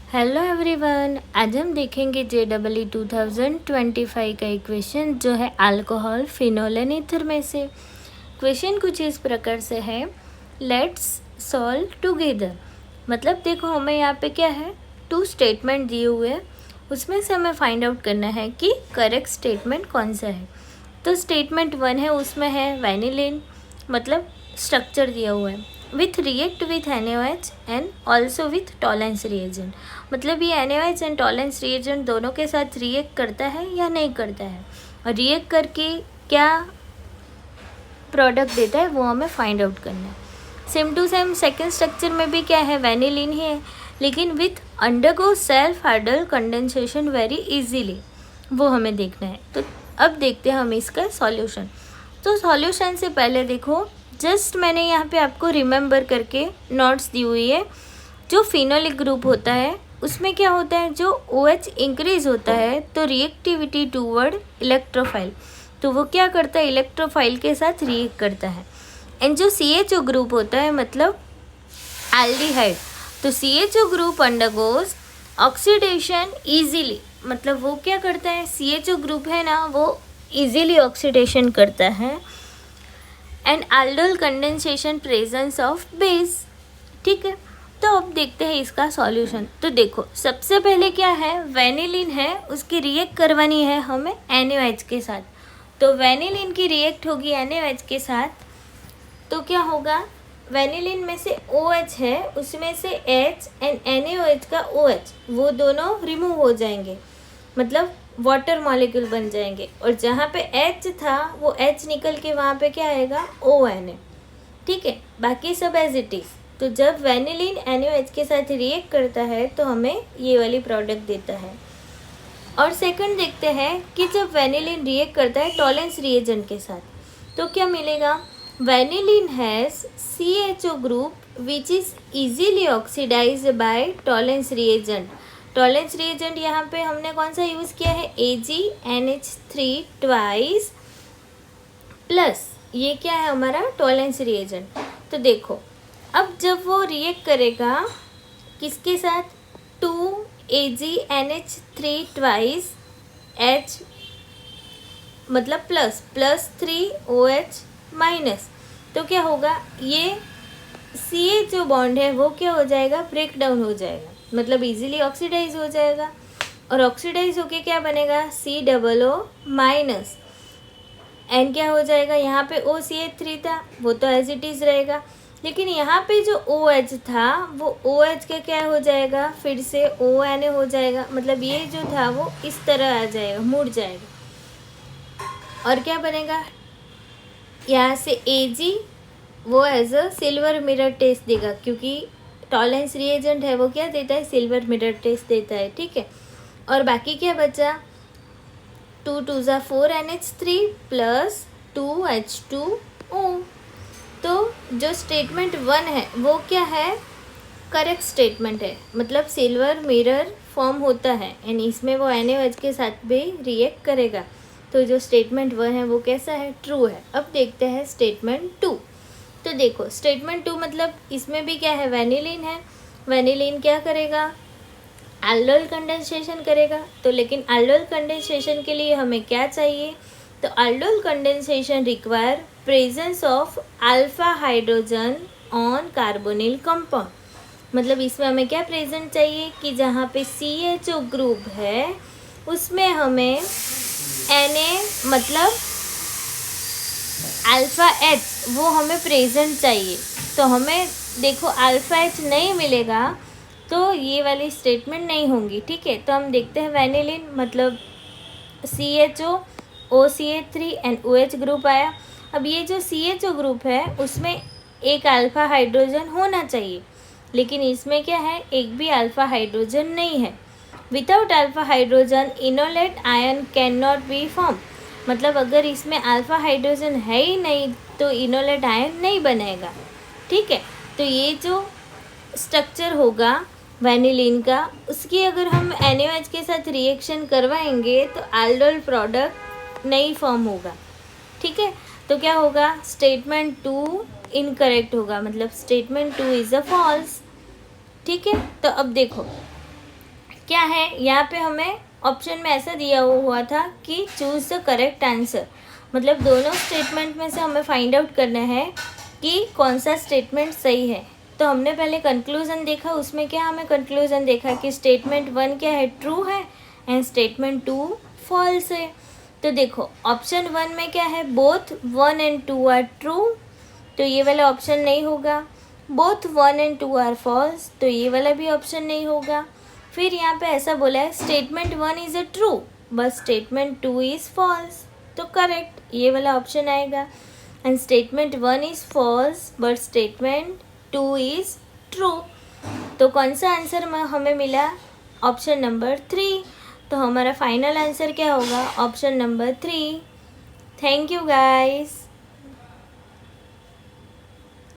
Hello everyone, आज हम देखेंगे JEE 2025 का इक्वेशन जो है अल्कोहल, फिनोल एंड ईथर में से। क्वेश्चन कुछ इस प्रकार से है, लेट्स सॉल्व टुगेदर। मतलब देखो, हमें यहाँ पे क्या है, 2 स्टेटमेंट दिए हुए हैं, उसमें से हमें फाइंड आउट करना है कि करेक्ट स्टेटमेंट कौन सा है। तो स्टेटमेंट 1 है, उसमें है वैनिलीन, मतलब स्ट्रक्चर दिया हुआ है, with react with NaOH and also with Tollens reagent. मतलब ये NaOH एंड टॉलेंस रिएजेंट दोनों के साथ रिएक्ट करता है या नहीं करता है, और रिएक्ट करके क्या प्रोडक्ट देता है वो हमें फाइंड आउट करना है। Same to same second structure में भी क्या है, वैनिलीन ही है, लेकिन with undergo self hydral condensation very easily, वो हमें देखना है। तो अब देखते हैं हम इसका सॉल्यूशन। तो सॉल्यूशन से पहले देखो, जस्ट मैंने यहाँ पे आपको रिमेंबर करके नोट्स दी हुई है। जो फिनोलिक ग्रुप होता है उसमें क्या होता है, जो OH इंक्रीज होता है तो रिएक्टिविटी टूवर्ड इलेक्ट्रोफाइल, तो वो क्या करता है, इलेक्ट्रोफाइल के साथ रिएक्ट करता है। एंड जो CHO ग्रुप होता है, मतलब एल्डिहाइड, तो CHO group undergoes oxidation easily, मतलब वो क्या करता है, CHO ग्रुप है ना, वो इजीली ऑक्सीडेशन करता है। And aldol condensation presence of base. ठीक है, तो अब देखते हैं इसका सॉल्यूशन। तो देखो, सबसे पहले क्या है, वैनिलीन है, उसकी रिएक्ट करवानी है हमें NaOH के साथ। तो वैनिलीन की रिएक्ट होगी NaOH के साथ, तो क्या होगा, वैनिलीन में से OH है, उसमें से H एंड NaOH का OH, वो दोनों रिमूव हो जाएंगे, मतलब वाटर मॉलिक्यूल बन जाएंगे। और जहाँ पे H था वो H निकल के वहाँ पे क्या आएगा, ONA। ठीक है, बाकी सब एज इट इज़। तो जब वैनिलीन NaOH के साथ रिएक्ट करता है तो हमें ये वाली प्रोडक्ट देता है। और सेकंड देखते हैं कि जब वैनिलीन रिएक्ट करता है टॉलेंस रिएजेंट के साथ, तो क्या मिलेगा, vanillin has CHO group which is easily oxidised by Tollens reagent. Tollens reagent यहाँ पे हमने कौन सा यूज़ किया है, AgNH3 ट्वाइस प्लस ये क्या है हमारा टॉलेंस रिएजेंट। तो देखो, अब जब वो रिएक्ट करेगा किसके साथ, 2AgNH3 ट्वाइस H, मतलब प्लस 3OH माइनस, तो क्या होगा, ये CHO बॉन्ड है वो क्या हो जाएगा, ब्रेक डाउन हो जाएगा, मतलब इजीली ऑक्सीडाइज हो जाएगा। और ऑक्सीडाइज होके क्या बनेगा, COO माइनस, एन क्या हो जाएगा, यहाँ पे OCH3 था वो तो एज इट इज़ रहेगा, लेकिन यहाँ पे जो OH था वो OH का क्या हो जाएगा, फिर से ONA हो जाएगा, मतलब ये जो था वो इस तरह आ जाएगा, मुड़ जाएगा। और क्या बनेगा, यहाँ से Ag वो as a silver mirror test देगा, क्योंकि टॉलेंस रिएजेंट है वो क्या देता है, सिल्वर मिरर टेस्ट देता है। ठीक है, और बाकी क्या बचा, 2 2 4 NH3 प्लस 2H2O। तो जो स्टेटमेंट 1 है वो क्या है, करेक्ट स्टेटमेंट है, मतलब सिल्वर मिरर फॉर्म होता है एंड इसमें वो NaOH के साथ भी रिएक्ट करेगा। तो जो स्टेटमेंट 1 है वो कैसा है, ट्रू है। अब देखते हैं स्टेटमेंट 2। तो देखो, स्टेटमेंट 2 मतलब इसमें भी क्या है, वैनिलीन है, वैनिलीन क्या करेगा, aldol कंडेंसेशन करेगा। तो लेकिन aldol कंडेंसेशन के लिए हमें क्या चाहिए, तो aldol condensation require presence of alpha hydrogen on carbonyl compound, मतलब इसमें हमें क्या प्रेजेंट चाहिए कि जहाँ पे CHO ग्रुप है उसमें हमें Na मतलब अल्फ़ा H वो हमें प्रेजेंट चाहिए। तो हमें देखो अल्फ़ा H नहीं मिलेगा तो ये वाली स्टेटमेंट नहीं होंगी। ठीक है, तो हम देखते हैं वैनिलीन, मतलब CHO OCH3 and OH group आया। अब ये जो CHO ग्रुप है उसमें एक अल्फ़ा हाइड्रोजन होना चाहिए, लेकिन इसमें क्या है, एक भी अल्फ़ा हाइड्रोजन नहीं है। Without alpha hydrogen enolate ion can not be form, मतलब अगर इसमें अल्फ़ा हाइड्रोजन है ही नहीं तो इनोलेट आयन नहीं बनेगा। ठीक है, तो ये जो स्ट्रक्चर होगा वैनिलीन का, उसकी अगर हम NaOH के साथ रिएक्शन करवाएंगे तो aldol प्रोडक्ट नहीं फॉर्म होगा। ठीक है, तो क्या होगा, स्टेटमेंट 2 इनकरेक्ट होगा, मतलब स्टेटमेंट 2 इज़ अ फॉल्स। ठीक है, तो अब देखो, क्या है यहाँ पे हमें ऑप्शन में ऐसा दिया हुआ था कि चूज़ द करेक्ट आंसर, मतलब दोनों स्टेटमेंट में से हमें फाइंड आउट करना है कि कौन सा स्टेटमेंट सही है। तो हमने पहले कंक्लूज़न देखा, उसमें क्या हमें कंक्लूज़न देखा कि स्टेटमेंट 1 क्या है, ट्रू है, एंड स्टेटमेंट 2 फॉल्स है। तो देखो ऑप्शन 1 में क्या है, बोथ 1 एंड 2 आर ट्रू, तो ये वाला ऑप्शन नहीं होगा। बोथ 1 एंड 2 आर फॉल्स, तो ये वाला भी ऑप्शन नहीं होगा। फिर यहाँ पे ऐसा बोला है statement 1 is a true but statement 2 is false, तो करेक्ट ये वाला ऑप्शन आएगा। And statement 1 is false but statement 2 is true, तो कौन सा आंसर हमें मिला, ऑप्शन नंबर 3। तो हमारा फाइनल आंसर क्या होगा, option number 3। Thank you guys.